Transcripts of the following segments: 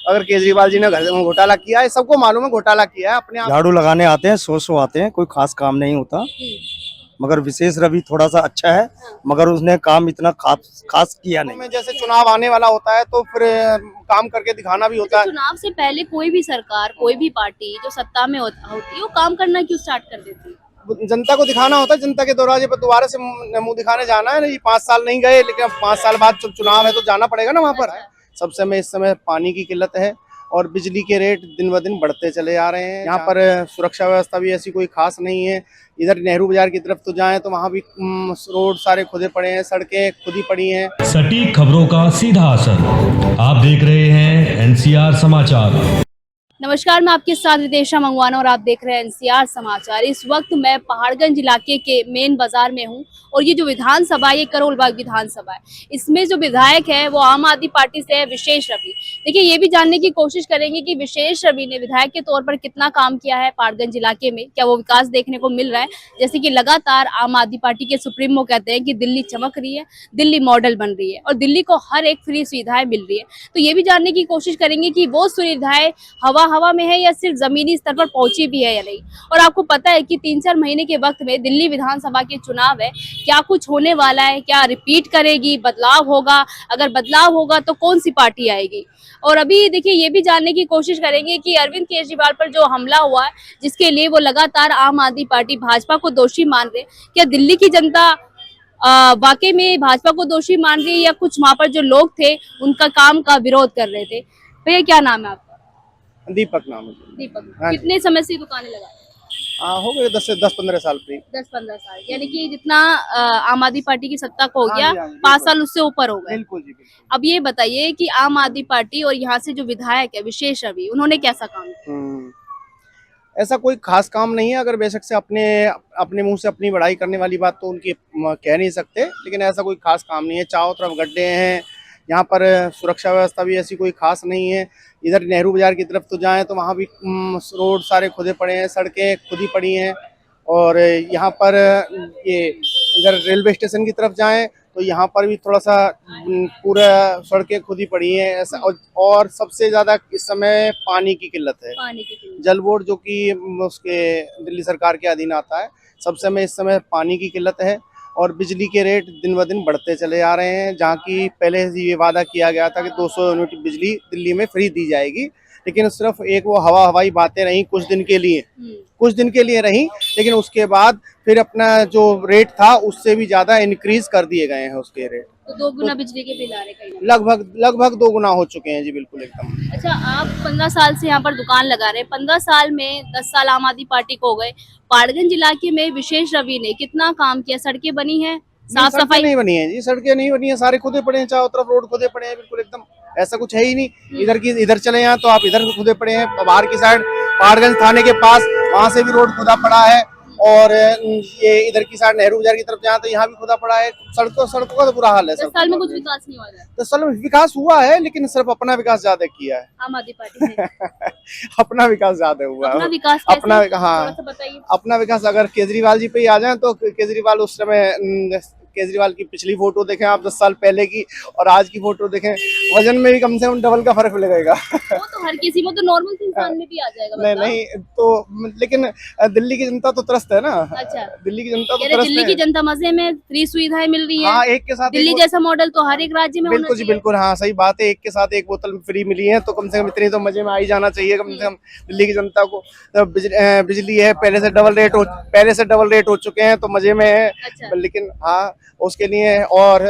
अगर केजरीवाल जी ने घर में घोटाला किया है, सबको मालूम है घोटाला किया है अपने आप। झाड़ू लगाने आते हैं, सो आते हैं, कोई खास काम नहीं होता। मगर विशेष रवि थोड़ा सा अच्छा है, मगर उसने काम इतना खास किया नहीं। में जैसे चुनाव आने वाला होता है तो फिर काम करके दिखाना भी होता है। चुनाव से पहले कोई भी सरकार, कोई भी पार्टी जो सत्ता में होती है वो काम करना क्यों स्टार्ट कर देती है? जनता को दिखाना होता है, जनता के दरवाजे पर दोबारा से मुंह दिखाने जाना है। ये 5 साल नहीं गए, लेकिन अब 5 साल बाद जब चुनाव है तो जाना पड़ेगा ना वहाँ पर। सबसे में इस समय पानी की किल्लत है और बिजली के रेट दिन ब दिन बढ़ते चले आ रहे हैं। यहाँ पर सुरक्षा व्यवस्था भी ऐसी कोई खास नहीं है। इधर नेहरू बाजार की तरफ तो जाएं तो वहाँ भी रोड सारे खुदे पड़े हैं, सड़कें खुदी पड़ी हैं। सटीक खबरों का सीधा असर। आप देख रहे हैं एनसीआर समाचार। नमस्कार, मैं आपके साथ रितेशा मंगवाना और आप देख रहे हैं एनसीआर समाचार। इस वक्त मैं पहाड़गंज इलाके के मेन बाजार में हूं और ये जो विधानसभा है, ये करोल बाग विधानसभा है। इसमें जो विधायक है वो आम आदमी पार्टी से है, विशेष रवि। देखिए, ये भी जानने की कोशिश करेंगे कि विशेष रवि ने विधायक के तौर पर कितना काम किया है पहाड़गंज इलाके में, क्या वो विकास देखने को मिल रहा है। जैसे कि लगातार आम आदमी पार्टी के सुप्रीमो कहते हैं कि दिल्ली चमक रही है, दिल्ली मॉडल बन रही है और दिल्ली को हर एक फ्री सुविधाएं मिल रही है। तो ये भी जानने की कोशिश करेंगे कि वो सुविधाएं हवा में है या सिर्फ जमीनी स्तर पर पहुंची भी है या नहीं। और आपको पता है कि 3-4 महीने के वक्त में दिल्ली विधानसभा के चुनाव है, क्या कुछ होने वाला है, क्या रिपीट करेगी, बदलाव होगा, अगर बदलाव होगा तो कौन सी पार्टी आएगी। और अभी देखिए, ये भी जानने की कोशिश करेंगे कि अरविंद केजरीवाल पर जो हमला हुआ है, जिसके लिए वो लगातार आम आदमी पार्टी भाजपा को दोषी मान रहे, क्या दिल्ली की जनता वाकई में भाजपा को दोषी मान रही है या कुछ वहां पर जो लोग थे उनका काम का विरोध कर रहे थे। भैया, क्या नाम है आपका? दीपक नाम है। दीपक, हाँ, कितने समय से दुकानें लगा? हो गए 10 से 10-15 साल करीब। 10-15 साल, यानी कि जितना आम आदमी पार्टी की सत्ता को हो हाँ गया, जी, हाँ जी, 5 साल उससे ऊपर हो गए। बिल्कुल जी, बिल्कुल। अब ये बताइए कि आम आदमी पार्टी और यहाँ से जो विधायक है विशेष रवि, उन्होंने कैसा काम किया? ऐसा कोई खास काम नहीं है। अगर बेशक से अपने मुंह से अपनी बड़ाई करने वाली बात तो उनकी कह नहीं सकते, लेकिन ऐसा कोई खास काम नहीं है। चारों तरफ गड्ढे हैं, यहाँ पर सुरक्षा व्यवस्था भी ऐसी कोई खास नहीं है। इधर नेहरू बाजार की तरफ तो जाएं तो वहाँ भी रोड सारे खुदे पड़े हैं, सड़कें खुदी पड़ी हैं। और यहाँ पर ये इधर रेलवे स्टेशन की तरफ जाएं तो यहाँ पर भी थोड़ा सा पूरा सड़कें खुदी पड़ी हैं ऐसा। और सबसे ज़्यादा इस समय पानी की किल्लत है। पानी की जल बोर्ड जो कि उसके दिल्ली सरकार के अधीन आता है, सबसे में इस समय पानी की किल्लत है। और बिजली के रेट दिन ब दिन बढ़ते चले आ रहे हैं। जहाँ की पहले ये वादा किया गया था कि 200 यूनिट बिजली दिल्ली में फ्री दी जाएगी, लेकिन सिर्फ एक वो हवाई बातें रहीं कुछ दिन के लिए रहीं, लेकिन उसके बाद फिर अपना जो रेट था उससे भी ज़्यादा इंक्रीज कर दिए गए हैं उसके रेट। तो 2 गुना बिजली के बिल आ रहे हैं? लगभग 2 गुना हो चुके हैं जी, बिल्कुल एकदम। अच्छा, आप 15 साल से यहाँ पर दुकान लगा रहे हैं। 15 साल में 10 साल आम आदमी पार्टी को हो गए। पहाड़गंज इलाके में विशेष रवि ने कितना काम किया? सड़कें बनी है, साफ सफाई नहीं बनी है जी, सड़कें नहीं बनी है, सारे खुदे पड़े हैं, चारों तरफ रोड खुदे पड़े हैं, बिल्कुल एकदम ऐसा कुछ है ही नहीं। इधर चले जाएं तो आप इधर खुदे पड़े हैं, बाहर की साइड पहाड़गंज थाने के पास वहां से भी रोड खुदा पड़ा है। और ये इधर की साइड नेहरू बाजार की तरफ जाए तो यहाँ भी खुदा पड़ा है। सड़कों का तो बुरा हाल है। 10 साल में कुछ विकास नहीं हुआ है? 10 साल में विकास हुआ है, लेकिन सिर्फ अपना विकास ज्यादा किया है आम आदमी पार्टी से। अपना विकास ज्यादा हुआ अपना है। विकास अपना, कैसे? हाँ, थोड़ा सा बताइए। अपना विकास अगर केजरीवाल जी पे ही आ जाए तो केजरीवाल उस समय केजरीवाल की पिछली फोटो देखें आप 10 साल पहले की और आज की फोटो देखें, वजन में भी कम से कम डबल का फर्क लगेगा। वो तो हर किसी में, तो नॉर्मल इंसान में भी आ जाएगा। नहीं तो लेकिन दिल्ली की जनता तो त्रस्त है ना। अच्छा, दिल्ली की जनता तो दिल्ली की जनता मजे में, फ्री सुविधाएं मिल रही है। हाँ, एक के साथ दिल्ली जैसा मॉडल तो हर एक राज्य में बिल्कुल जी, बिल्कुल, हाँ सही बात है। एक के साथ एक बोतल फ्री मिली है तो कम से कम इतनी तो मजे में आ ही जाना चाहिए कम से कम दिल्ली की जनता को। तो बिजली है, पहले से डबल रेट हो चुके हैं तो मजे में है। अच्छा। लेकिन हाँ, उसके लिए और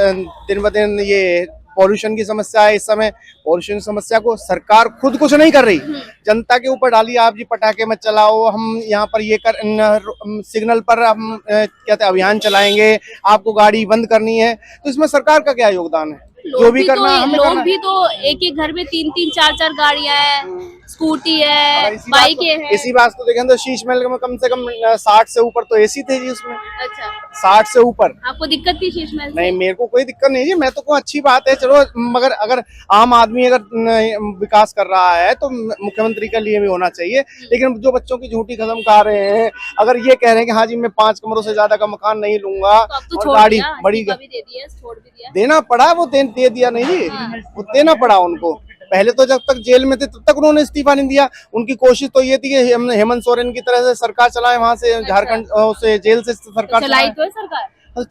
दिन ब दिन ये पॉल्यूशन की समस्या है। इस समय पॉल्यूशन समस्या को सरकार खुद कुछ नहीं कर रही, जनता के ऊपर डाली। आप जी पटाखे मत चलाओ, हम यहाँ पर ये सिग्नल पर हम कहते हैं अभियान चलाएंगे, आपको गाड़ी बंद करनी है। तो इसमें सरकार का क्या योगदान है? जो भी करना है हमें करना है। भी तो एक घर में 3-3, 4-4 गाड़ियां हैं, स्कूटी है, बाइक है। इसी बात को देखें तो शीश महल में कम से कम 60 से ऊपर तो एसी थे जी उसमें। अच्छा, 60 से ऊपर। आपको दिक्कत थी शीश महल से? नहीं, मेरे को कोई दिक्कत नहीं जी, मैं तो कोई अच्छी बात है चलो। मगर अगर आम आदमी अगर विकास कर रहा है तो मुख्यमंत्री के लिए भी होना चाहिए। लेकिन जो बच्चों की झूठी कसम खा रहे हैं, अगर ये कह रहे हैं कि हाँ जी मैं 5 कमरों से ज्यादा का मकान नहीं लूंगा तो और गाड़ी बड़ी छोड़ भी दिया। देना पड़ा, वो दे दिया नहीं जी, वो देना पड़ा उनको। पहले तो जब तक जेल में थे तब तक उन्होंने इस्तीफा नहीं दिया। उनकी कोशिश तो ये थी कि हेमंत सोरेन की तरह से सरकार चलाए, वहां से झारखंड से जेल से सरकार चलाई तो है सरकार,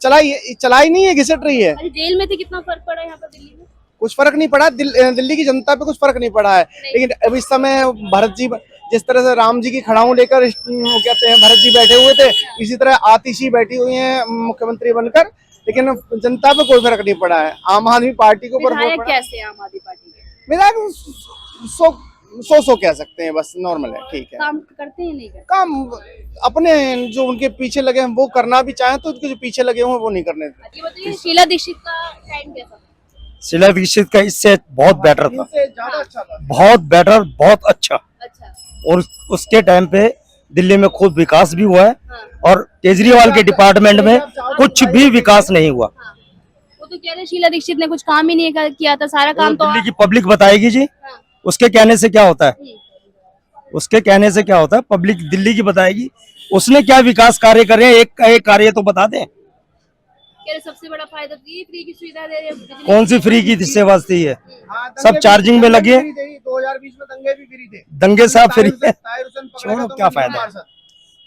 चलाई नहीं है, घिसट रही है। अरे जेल में थे, कितना फर्क पड़ा यहाँ पर दिल्ली में? कुछ फर्क नहीं पड़ा, दिल्ली की जनता पे कुछ फर्क नहीं पड़ा है। लेकिन अब इस समय भरत जी, जिस तरह से राम जी की खड़ाऊ लेकर कहते हैं भरत जी बैठे हुए थे, इसी तरह आतिशी बैठी हुई हैं मुख्यमंत्री बनकर, लेकिन जनता पे कोई फर्क नहीं पड़ा है। आम आदमी पार्टी को विधायक कैसे हैं आम आदमी पार्टी के? विधायक सो कह सकते हैं, बस नॉर्मल है, ठीक है। काम करते हैं नहीं करते? काम अपने जो उनके पीछे लगे हैं वो करना भी चाहें तो उनके जो पीछे लगे हुए वो नहीं करने देते। ये बताइए शीला दीक्षित का टाइम कैसा था? शीला दीक्षित का इससे बहुत बेटर था, इनसे ज्यादा अच्छा था। बहुत बेटर, बहुत अच्छा। अच्छा। और उसके टाइम पे दिल्ली में खूब विकास भी हुआ है, हाँ। और केजरीवाल के डिपार्टमेंट में कुछ भी विकास नहीं हुआ। हाँ। वो तो कह रहे हैं शीला दीक्षित ने कुछ काम ही नहीं किया था, सारा काम तो दिल्ली की पब्लिक बताएगी जी, हाँ। उसके कहने से क्या होता है, उसके कहने से क्या होता है, पब्लिक दिल्ली की बताएगी उसने क्या विकास कार्य करे। एक कार्य तो बता दें। कह रहे सबसे बड़ा फायदा तो ये फ्री की सुविधा दे रहे हैं, बिजली कौन सी फ्री की सेवा दी है? हाँ, सब चार्जिंग में लगे। 2020 में दंगे भी फ्री थे। दंगे साहब फ्री है, छोड़ो, क्या फायदा,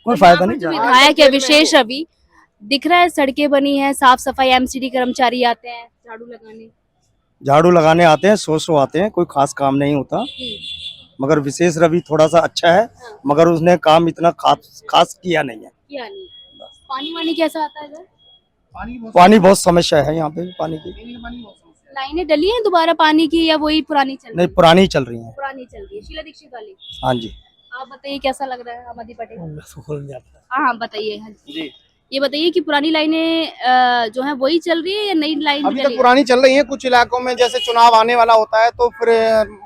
कोई फायदा नहीं। जो विधायक है विशेष रवि, दिख रहा है सड़कें बनी है, साफ सफाई, एमसीडी कर्मचारी आते हैं झाड़ू लगाने आते हैं, सो आते हैं, कोई खास काम नहीं होता। मगर विशेष रवि थोड़ा सा अच्छा है, मगर उसने काम इतना खास किया नहीं है। पानी वानी कैसा आता है इधर? पानी बहुत समस्या है यहाँ पे, पानी की लाइनें डली हैं दोबारा पानी की या वही पुरानी चल रही है? नहीं, पुरानी चल रही है। पुरानी चल रही है शीला दीक्षित वाली। हाँ जी। आप बताइए कैसा लग रहा है आम आदमी पार्टी? हाँ हाँ बताइए। हाँ जी, ये बताइए कि पुरानी लाइनें जो है वही चल रही है या नई लाइन? अभी तक पुरानी चल रही है। कुछ इलाकों में जैसे चुनाव आने वाला होता है तो फिर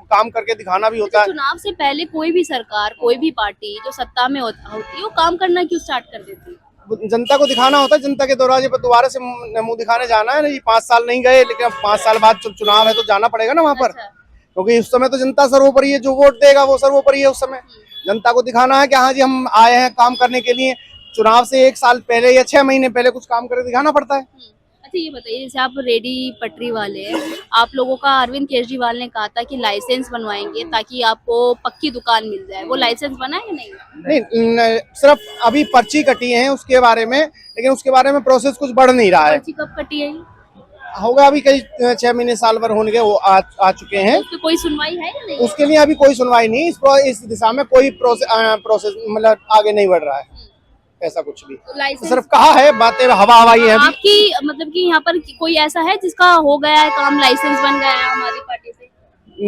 काम करके दिखाना भी होता है। चुनाव से पहले कोई भी सरकार, कोई भी पार्टी जो सत्ता में होती है वो काम करना क्यों स्टार्ट कर देती है? जनता को दिखाना होता है, जनता के दरवाजे पर दोबारा से मुंह दिखाने जाना है। नहीं 5 साल नहीं गए, लेकिन अब 5 साल बाद जब चुनाव है तो जाना पड़ेगा ना वहाँ पर। अच्छा। क्योंकि उस समय तो जनता सर्वोपरि है, जो वोट देगा वो सर्वोपरि है। उस समय जनता को दिखाना है कि हाँ जी हम आए हैं काम करने के लिए। चुनाव से 1 साल पहले या 6 महीने पहले कुछ काम करके दिखाना पड़ता है। अच्छा ये बताइए, जैसे आप रेडी पटरी वाले हैं, आप लोगों का अरविंद केजरीवाल ने कहा था कि लाइसेंस बनवाएंगे ताकि आपको पक्की दुकान मिल जाए, वो लाइसेंस बना है नहीं? नहीं, सिर्फ अभी पर्ची कटी है उसके बारे में, लेकिन उसके बारे में प्रोसेस कुछ बढ़ नहीं रहा है। पर्ची कब कटी है? होगा अभी कई 6 महीने साल भर होने के वो आ चुके हैं। उसकी कोई सुनवाई है या नहीं? उसके लिए अभी कोई सुनवाई नहीं, इस दिशा में कोई प्रोसेस मतलब आगे नहीं बढ़ रहा है, ऐसा कुछ भी। तो सिर्फ कहा है, बातें हवाई है। आपकी मतलब कि यहाँ पर कोई ऐसा है जिसका हो गया है काम, लाइसेंस बन गया है हमारी पार्टी से?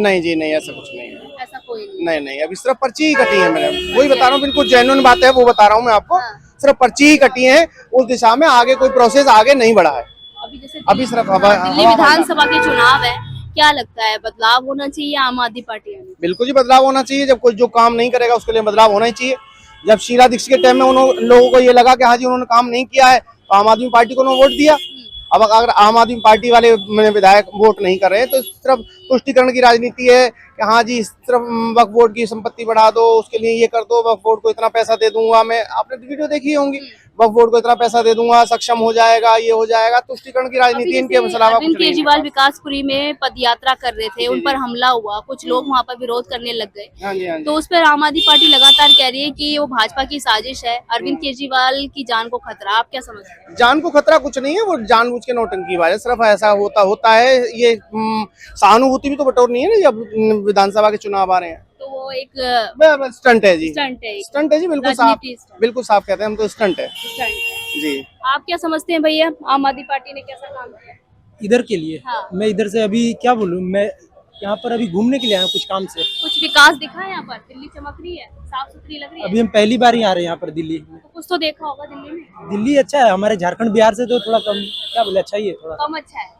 नहीं जी, नहीं, ऐसा कुछ नहीं है। ऐसा कोई नहीं? नहीं, अभी सिर्फ पर्ची ही कटी है। मैंने वही बता रहा हूँ, बिल्कुल जेन्युइन बात है वो बता रहा हूँ मैं आपको। सिर्फ पर्ची ही कटी है, उस दिशा में आगे कोई प्रोसेस आगे नहीं बढ़ा है। अभी सिर्फ दिल्ली विधानसभा के चुनाव है, क्या लगता है बदलाव होना चाहिए आम आदमी पार्टी में? बिल्कुल जी, बदलाव होना चाहिए। जब कोई जो काम नहीं करेगा उसके लिए बदलाव होना ही चाहिए। जब शीला दीक्षित के टाइम में उन लोगों को ये लगा कि हाँ जी उन्होंने काम नहीं किया है, तो आम आदमी पार्टी को उन्होंने वोट दिया। अब अगर आम आदमी पार्टी वाले विधायक वोट नहीं कर रहे हैं तो सिर्फ तुष्टिकरण की राजनीति है कि हाँ जी सिर्फ वक्फ बोर्ड की संपत्ति बढ़ा दो, उसके लिए ये कर दो, वक्फ बोर्ड को इतना पैसा दे दूंगा मैं। आपने वीडियो देखी होंगी, वक्फ बोर्ड को इतना पैसा दे दूंगा, सक्षम हो जाएगा, ये हो जाएगा। तुष्टिकरण की राजनीति इनके अलावा कुछ नहीं है। केजरीवाल विकासपुरी में पदयात्रा कर रहे थे, उन पर हमला हुआ, कुछ लोग वहाँ पर विरोध करने लग गए। हाँ जी। तो उस पर आम आदमी पार्टी लगातार कह रही है कि वो भाजपा की साजिश है, अरविंद केजरीवाल की जान को खतरा। आप क्या समझते हैं? जान को खतरा कुछ नहीं है, वो जानबूझ के नौटंकीबाज है। सिर्फ ऐसा होता है। ये सहानुभूति भी तो बटोरनी है ना, जब विधानसभा के चुनाव आ रहे हैं। तो वो एक स्टंट है जी, स्टंट है जी, बिल्कुल साफ कहते हैं हम तो, स्टंट है जी। आप क्या समझते हैं भैया, आम आदमी पार्टी ने कैसा काम किया इधर के लिए? हाँ। मैं इधर से अभी क्या बोलूं, मैं यहाँ पर अभी घूमने के लिए आया हूँ कुछ काम से। कुछ विकास दिखा है यहाँ पर? दिल्ली चमक रही है, साफ सुथरी लग रही है? अभी हम पहली बार ही आ रहे हैं यहाँ पर दिल्ली। तो कुछ तो देखा होगा दिल्ली में। दिल्ली अच्छा है, हमारे झारखंड बिहार से तो थोड़ा कम, क्या बोले, अच्छा ही है, थोड़ा कम अच्छा है?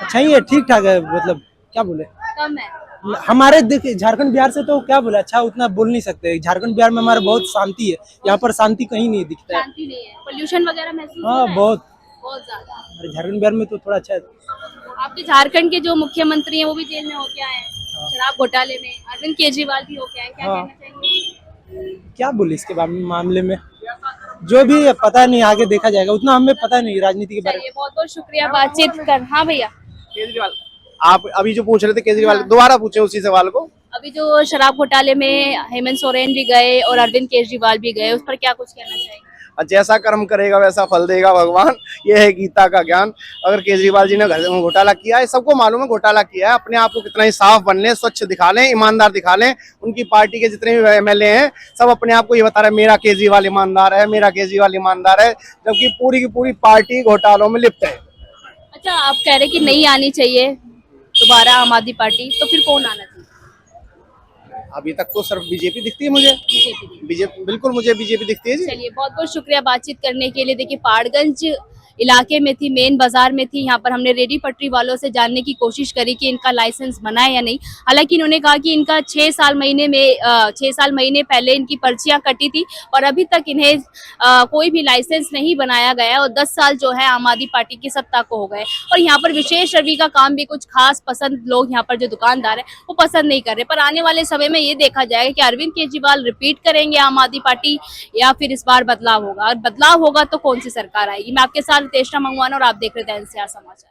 अच्छा ही है, ठीक ठाक है, मतलब क्या बोले, कम है। हमारे देखिए झारखंड बिहार से तो क्या बोले, अच्छा उतना बोल नहीं सकते। झारखंड बिहार में हमारा बहुत शांति है, यहाँ पर शांति कहीं नहीं दिखता है। शांति नहीं है, पोल्यूशन वगैरह महसूस हाँ, होता है? बहुत ज्यादा। हमारे झारखंड बिहार में तो थोड़ा अच्छा है। आपके झारखंड के जो मुख्यमंत्री हैं वो भी जेल में होके आए हैं शराब घोटाले में, अरविंद केजरीवाल भी होके आए, क्या कहना चाहेंगे? क्या बोले इसके मामले में, जो भी है, पता नहीं, आगे देखा जाएगा, उतना हमें पता नहीं राजनीति के बारे में। बहुत बहुत शुक्रिया बातचीत कर। हाँ भैया, केजरीवाल आप अभी जो पूछ रहे थे केजरीवाल, दोबारा पूछे उसी सवाल को। अभी जो शराब घोटाले में हेमंत सोरेन भी गए और अरविंद केजरीवाल भी गए, उस पर क्या कुछ कहना चाहेंगे? और जैसा कर्म करेगा वैसा फल देगा भगवान, ये है गीता का ज्ञान। अगर केजरीवाल जी ने घर में घोटाला किया है, सबको मालूम है घोटाला किया है, अपने आप को कितना ही साफ बन लें, स्वच्छ दिखा लें, ईमानदार दिखा लें। उनकी पार्टी के जितने भी एमएलए हैं सब अपने आप को ये बता रहे हैं मेरा केजरीवाल ईमानदार है, मेरा केजरीवाल ईमानदार है, जबकि पूरी की पूरी पार्टी घोटालों में लिप्त है। अच्छा, आप कह रहे कि नहीं आनी चाहिए दोबारा आम आदमी पार्टी, तो फिर कौन आना चाहिए? अभी तक तो सिर्फ बीजेपी दिखती है मुझे, बीजेपी बिल्कुल मुझे बीजेपी दिखती है जी। चलिए, बहुत बहुत शुक्रिया बातचीत करने के लिए। देखिए, पहाड़गंज इलाके में थी, मेन बाजार में थी। यहाँ पर हमने रेडी पटरी वालों से जानने की कोशिश करी कि इनका लाइसेंस बना है या नहीं। हालांकि इन्होंने कहा कि इनका 6 साल महीने पहले इनकी पर्चियां कटी थी और अभी तक इन्हें कोई भी लाइसेंस नहीं बनाया गया और 10 साल जो है आम आदमी पार्टी की सत्ता को हो गए। और यहाँ पर विशेष रवि का काम भी कुछ खास पसंद लोग यहाँ पर जो दुकानदार है वो पसंद नहीं कर रहे। पर आने वाले समय में ये देखा जाएगा कि अरविंद केजरीवाल रिपीट करेंगे आम आदमी पार्टी या फिर इस बार बदलाव होगा। और बदलाव होगा तो कौन सी सरकार आएगी। मैं आपके साथ तेष्टा मंगवाना और आप देख रहे थे एनसीआर समाचार।